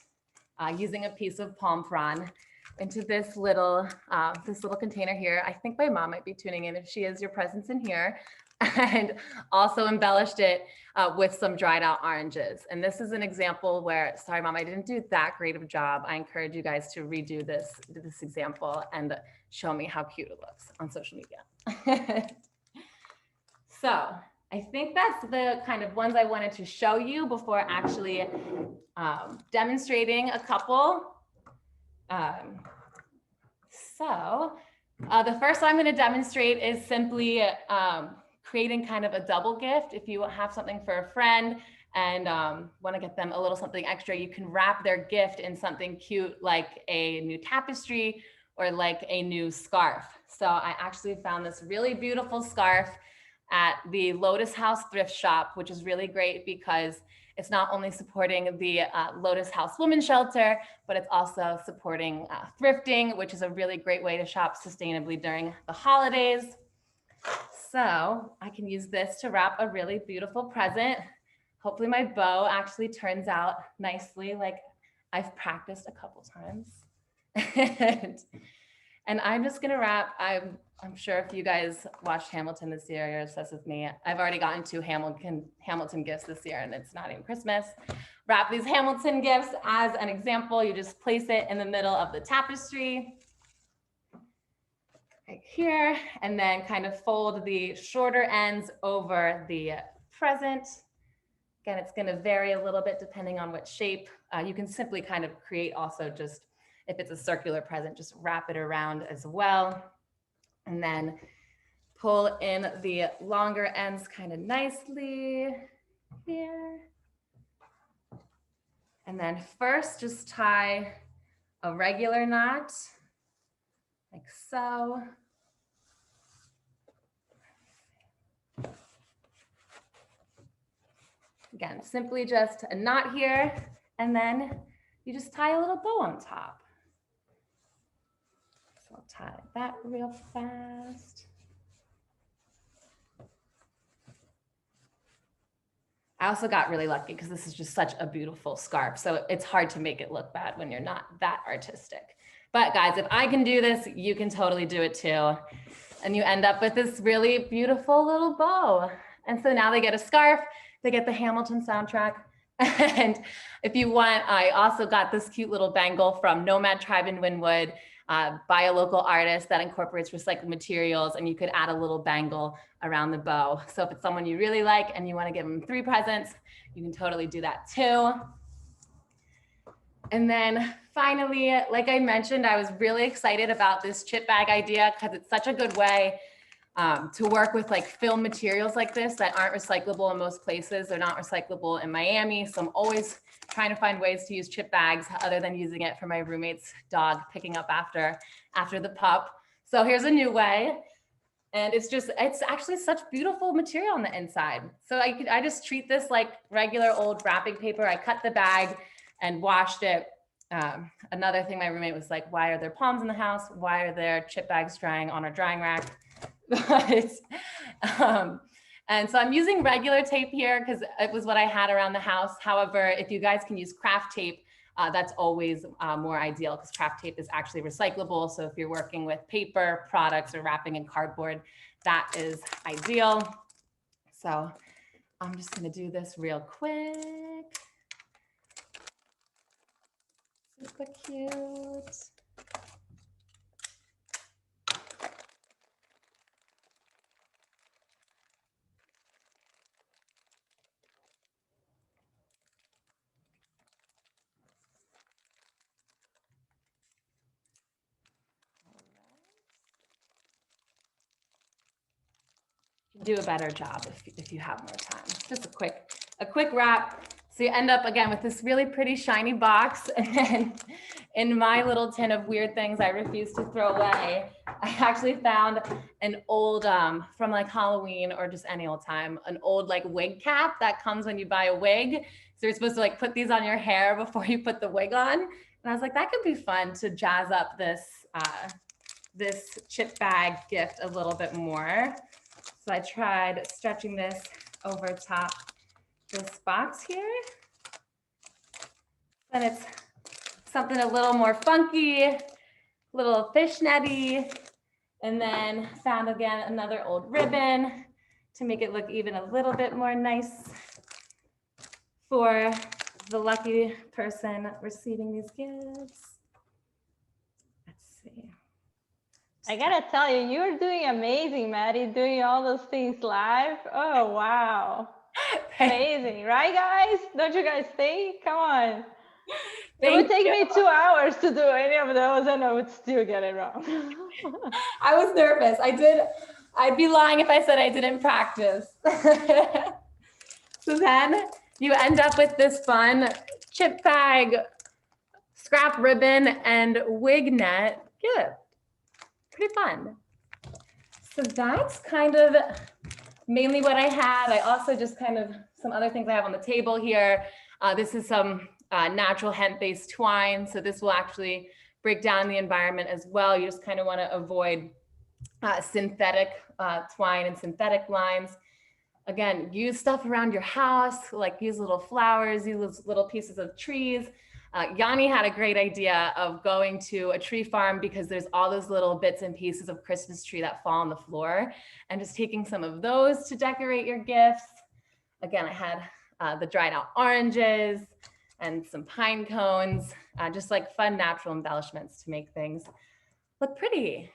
using a piece of palm frond into this little container here. I think my mom might be tuning in. If she is, your presence in here. And also embellished it with some dried out oranges. And this is an example where, sorry, Mom, I didn't do that great of a job. I encourage you guys to redo this example and show me how cute it looks on social media. So I think that's the kind of ones I wanted to show you before actually demonstrating a couple. The first one I'm going to demonstrate is simply creating kind of a double gift. If you have something for a friend and want to get them a little something extra, you can wrap their gift in something cute like a new tapestry or like a new scarf. So I actually found this really beautiful scarf at the Lotus House thrift shop, which is really great because it's not only supporting the Lotus House Women's Shelter, but it's also supporting thrifting, which is a really great way to shop sustainably during the holidays. So I can use this to wrap a really beautiful present. Hopefully my bow actually turns out nicely, like I've practiced a couple times. And I'm just gonna wrap, I'm sure if you guys watched Hamilton this year, you're obsessed with me. I've already gotten 2 Hamilton gifts this year and it's not even Christmas. Wrap these Hamilton gifts as an example. You just place it in the middle of the tapestry, right here, and then kind of fold the shorter ends over the present. Again, it's gonna vary a little bit depending on what shape. You can simply kind of create also just, if it's a circular present, just wrap it around as well. And then pull in the longer ends kind of nicely here. And then first just tie a regular knot like so. Again, simply just a knot here, and then you just tie a little bow on top. So I'll tie that real fast. I also got really lucky because this is just such a beautiful scarf. So it's hard to make it look bad when you're not that artistic. But guys, if I can do this, you can totally do it too. And you end up with this really beautiful little bow. And so now they get a scarf, they get the Hamilton soundtrack, And if you want, I also got this cute little bangle from Nomad Tribe in Wynwood by a local artist that incorporates recycled materials, and you could add a little bangle around the bow. So if it's someone you really like and you want to give them 3 presents, you can totally do that too. And then finally, like I mentioned, I was really excited about this chip bag idea because it's such a good way to work with like film materials like this that aren't recyclable in most places. They're not recyclable in Miami. So I'm always trying to find ways to use chip bags other than using it for my roommate's dog picking up after the pup. So here's a new way. And it's actually such beautiful material on the inside. So I just treat this like regular old wrapping paper. I cut the bag and washed it. Another thing my roommate was like, why are there palms in the house? Why are there chip bags drying on our drying rack? And so I'm using regular tape here because it was what I had around the house. However, if you guys can use craft tape, that's always more ideal because craft tape is actually recyclable. So if you're working with paper products or wrapping in cardboard, that is ideal. So I'm just going to do this real quick. Super cute. Do a better job if you have more time. Just a quick wrap. So you end up again with this really pretty shiny box. And then in my little tin of weird things I refuse to throw away, I actually found an old, from like Halloween or just any old time, an old like wig cap that comes when you buy a wig. So you're supposed to like put these on your hair before you put the wig on. And I was like, that could be fun to jazz up this, this chip bag gift a little bit more. So I tried stretching this over top this box here. And it's something a little more funky, little fishnetty, and then found again another old ribbon to make it look even a little bit more nice for the lucky person receiving these gifts. Let's see. I gotta tell you, you're doing amazing, Maddie, doing all those things live. Oh, wow. Amazing, right, guys? Don't you guys think? Come on. It would take me 2 hours to do any of those and I would still get it wrong. I was nervous. I'd be lying if I said I didn't practice. So then you end up with this fun chip bag, scrap ribbon, and wig net gift. Pretty fun. So that's kind of mainly what I had. I also just kind of some other things I have on the table here. This is some natural hemp-based twine. So this will actually break down the environment as well. You just kind of want to avoid synthetic twine and synthetic lines. Again, use stuff around your house, like use little flowers, use little pieces of trees. Yanni had a great idea of going to a tree farm because there's all those little bits and pieces of Christmas tree that fall on the floor and just taking some of those to decorate your gifts. Again, I had the dried out oranges and some pine cones, just like fun natural embellishments to make things look pretty.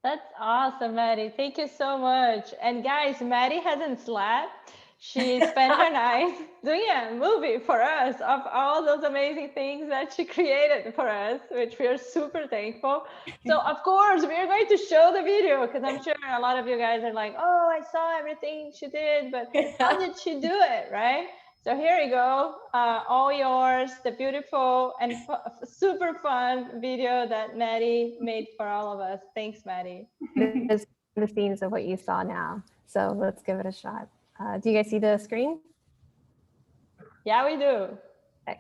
That's awesome, Maddie. Thank you so much. And guys, Maddie hasn't slept. She spent her night doing a movie for us of all those amazing things that she created for us, which we are super thankful. So of course, we are going to show the video because I'm sure a lot of you guys are like, oh, I saw everything she did, but how did she do it, right? So here you go, all yours, the beautiful and super fun video that Maddie made for all of us. Thanks, Maddie. This is the scenes of what you saw now. So let's give it a shot. Do you guys see the screen? Yeah, we do. Okay.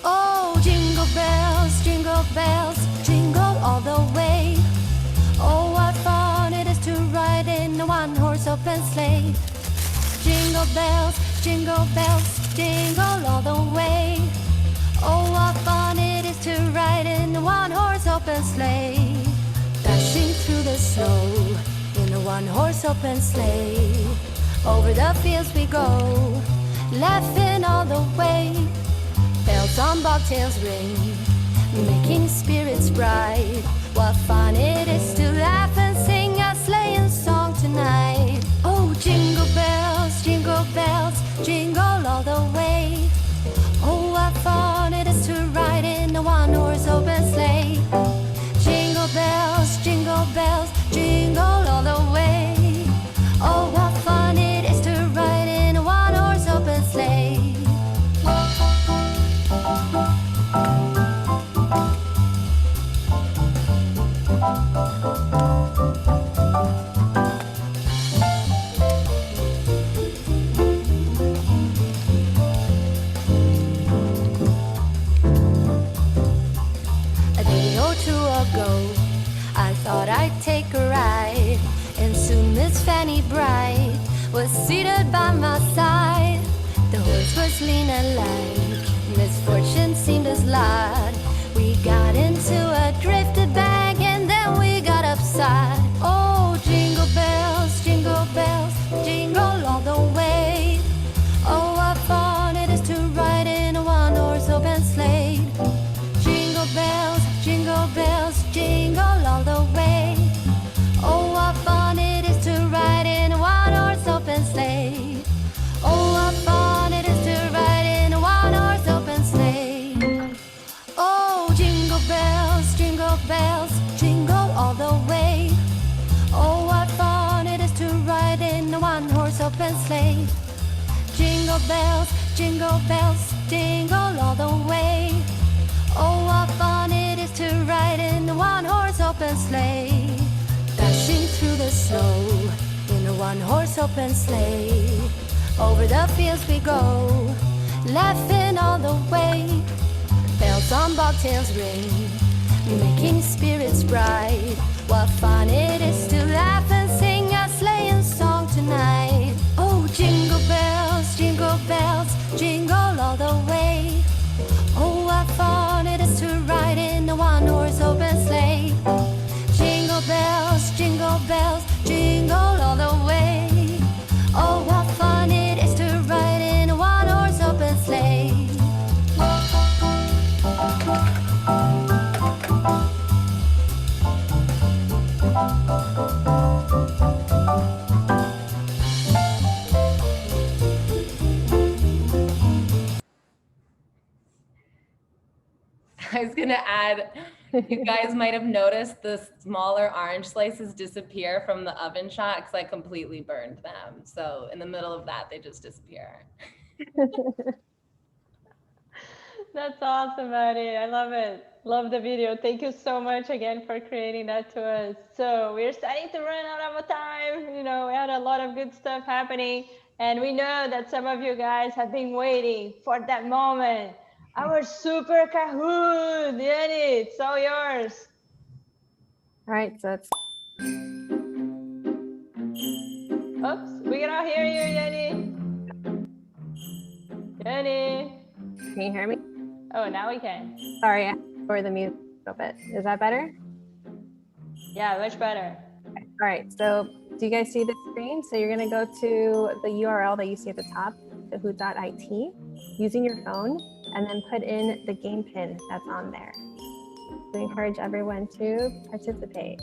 Oh, jingle bells, jingle all the way. Oh, what fun it is to ride in a one-horse open sleigh. Jingle bells, jingle all the way. Oh, what fun it is to ride in a one-horse snow in a one-horse open sleigh. Over the fields we go, laughing all the way. Bells on bobtails ring, making spirits bright. What fun it is to laugh and sing a sleighing song tonight. Oh, jingle bells, jingle all the way. Oh, what fun it is to ride in a one-horse open sleigh. Jingle bells, jingle all the way. Oh, what fun it is to ride in a one-horse open sleigh. A day or two ago, I thought I'd take a ride, and soon Miss Fanny Bright was seated by my side. The horse was lean and lank, misfortune seemed his lot. We got into a drifted bag, and then we got upside. Oh, jingle bells, jingle all the way. Oh, what fun it is to ride in a one-horse open sleigh. Jingle bells, jingle all the way. Oh, what fun it is to ride in a one-horse open sleigh. Oh, what fun it is to ride in a one-horse open sleigh. Oh, jingle bells, jingle all the way. Oh, what fun it is to ride in a one-horse open sleigh. Jingle bells, jingle all the way. Oh, what fun it is to ride in a one-horse open sleigh. Dashing through the snow in a one-horse open sleigh. Over the fields we go, laughing all the way. Bells on bobtails ring, making spirits bright. What fun it is to laugh and sing a sleighing song tonight. Oh, jingle bells, jingle all the way. Oh, what fun it is to ride in a one-horse open sleigh. Jingle bells, jingle all the way. Oh, what fun it is to ride in a one-horse open sleigh. I was gonna add, you guys might have noticed the smaller orange slices disappear from the oven shot because I completely burned them. So in the middle of that, they just disappear. That's awesome, Maddie. I love it. Love the video. Thank you so much again for creating that to us. So we're starting to run out of time. You know, we had a lot of good stuff happening, and we know that some of you guys have been waiting for that moment. Our super Kahoot, Yanni, it's all yours. All right, so it's Oops, we cannot hear you, Yanni. Yanni. can you hear me? Oh, now we can. Sorry, I lowered the music a little bit. Is that better? Yeah, much better. Okay. All right, so do you guys see the screen? So you're gonna go to the URL that you see at the top, kahoot.it, using your phone, and then put in the game pin that's on there. We encourage everyone to participate.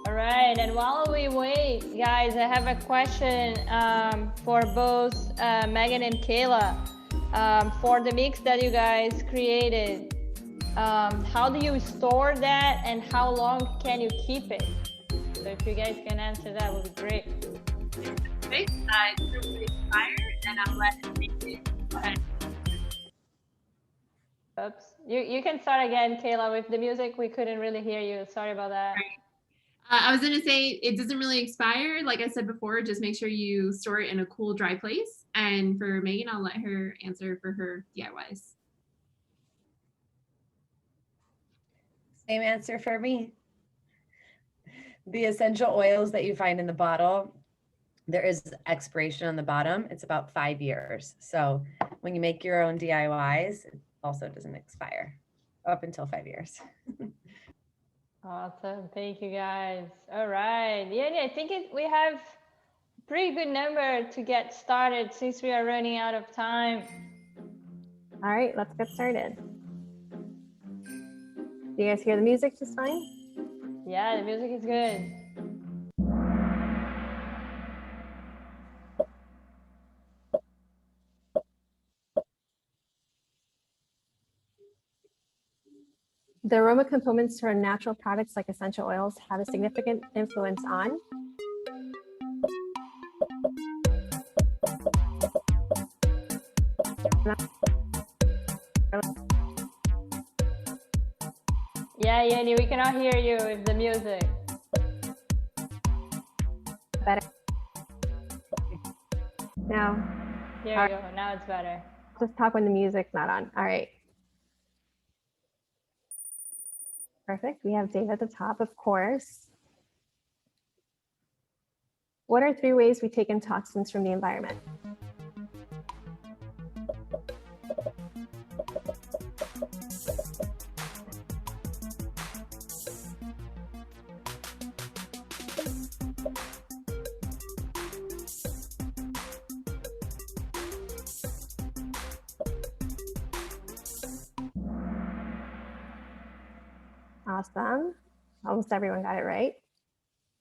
All right, and while we wait, guys, I have a question for both Megan and Kayla. For the mix that you guys created, how do you store that and how long can you keep it? So if you guys can answer that, would be great. It's really expired, and I'm letting it go ahead. Oops, you can start again, Kayla, with the music. We couldn't really hear you. Sorry about that. I was going to say it doesn't really expire. Like I said before, just make sure you store it in a cool, dry place. And for Megan, I'll let her answer for her DIYs. answer for me. The essential oils that you find in the bottle, there is expiration on the bottom. It's about 5 years. So when you make your own DIYs, it also doesn't expire up until 5 years. Awesome. Thank you guys. All right. Yeah, I think we have a pretty good number to get started since we are running out of time. All right, let's get started. Do you guys hear the music just fine? Yeah, the music is good. The aroma components to our natural products like essential oils have a significant influence on Yeah, Yenny, we cannot hear you with the music. better. Now, There you go. Now it's better. just talk when the music's not on. All right. Perfect. We have Dave at the top, of course. What are 3 ways we take in toxins from the environment? Awesome. Almost everyone got it right.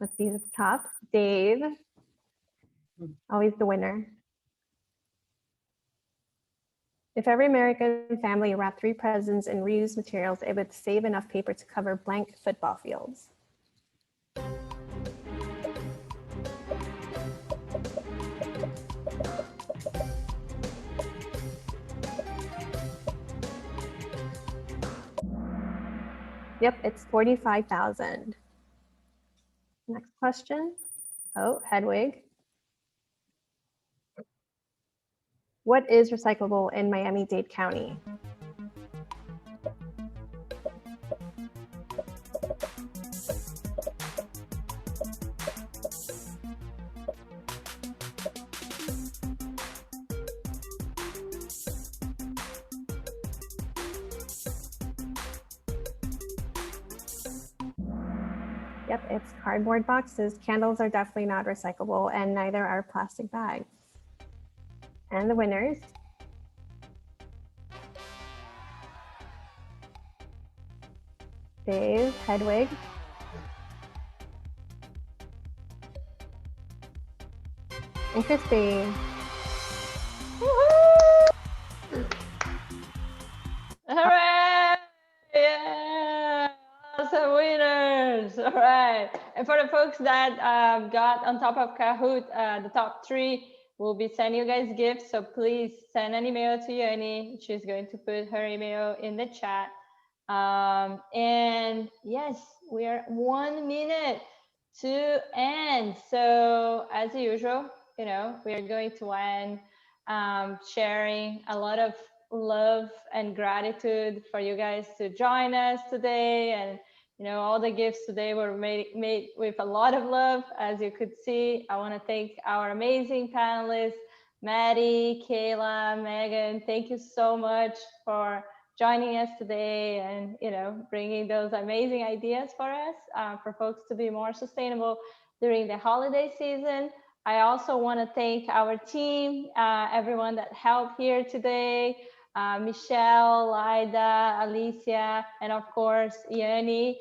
Let's see at the top. Dave, always the winner. If every American family wrapped 3 presents in reused materials, it would save enough paper to cover blank football fields. Yep, it's 45,000. Next question. Oh, Hedwig. What is recyclable in Miami-Dade County? Yep, it's cardboard boxes. Candles are definitely not recyclable, and neither are plastic bags. And the winners. Dave, Hedwig. And Christy. Hooray! Yeah! Awesome winners! All right. And for the folks that got on top of Kahoot, the top 3 will be sending you guys gifts. So please send an email to Yoni. She's going to put her email in the chat. And yes, we are 1 minute to end. So as usual, we are going to end sharing a lot of love and gratitude for you guys to join us today. And all the gifts today were made with a lot of love. As you could see, I want to thank our amazing panelists, Maddie, Kayla, Megan. Thank you so much for joining us today and bringing those amazing ideas for us, for folks to be more sustainable during the holiday season. I also want to thank our team, everyone that helped here today, Michelle, Lida, Alicia, and of course, Yoni.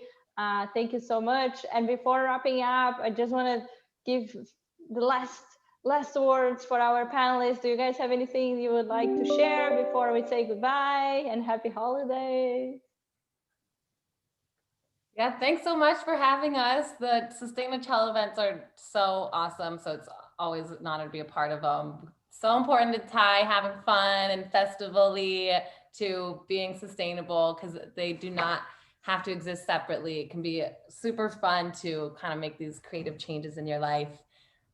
Thank you so much. And before wrapping up, I just want to give the last words for our panelists. Do you guys have anything you would like to share before we say goodbye and happy holidays? Yeah, thanks so much for having us. The Sustainachella events are so awesome. So it's always an honor to be a part of them. So important to tie having fun and festival-y to being sustainable, because they do not have to exist separately. It can be super fun to kind of make these creative changes in your life.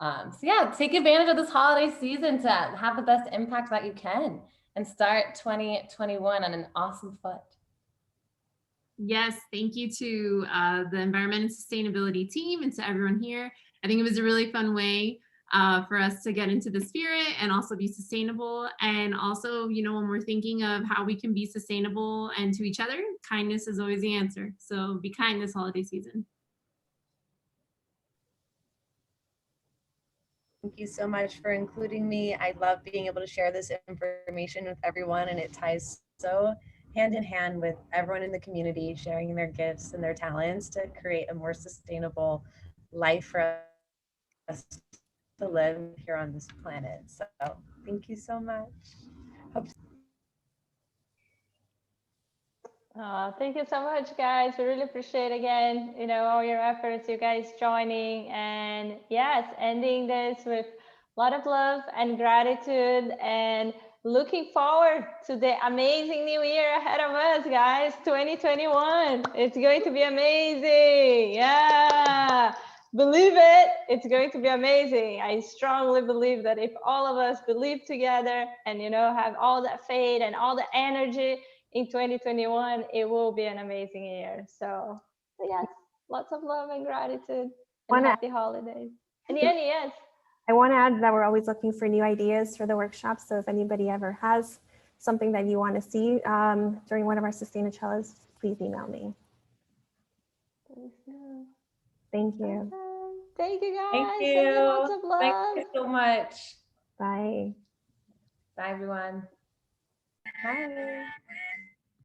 So yeah, take advantage of this holiday season to have the best impact that you can and start 2021 on an awesome foot. Yes, thank you to the environment and sustainability team and to everyone here. I think it was a really fun way for us to get into the spirit and also be sustainable. And also, you know, when we're thinking of how we can be sustainable and to each other, kindness is always the answer. So be kind this holiday season. Thank you so much for including me. I love being able to share this information with everyone, and it ties so hand in hand with everyone in the community sharing their gifts and their talents to create a more sustainable life for us to live here on this planet. So thank you so much. Hope Thank you so much, guys. We really appreciate again, you know, all your efforts, you guys joining, and yes, ending this with a lot of love and gratitude, and looking forward to the amazing new year ahead of us, guys. 2021. It's going to be amazing. Yeah. Believe it, it's going to be amazing. I strongly believe that if all of us believe together and, you know, have all that faith and all the energy in 2021, it will be an amazing year. So yes, lots of love and gratitude and happy holidays. And Yanni, yes. I want to add that we're always looking for new ideas for the workshop. So if anybody ever has something that you want to see during one of our Sustainachellas, please email me. Thank you. Thank you, guys. Thank you. Sending lots of love. Thank you so much. Bye. Bye, everyone. Bye.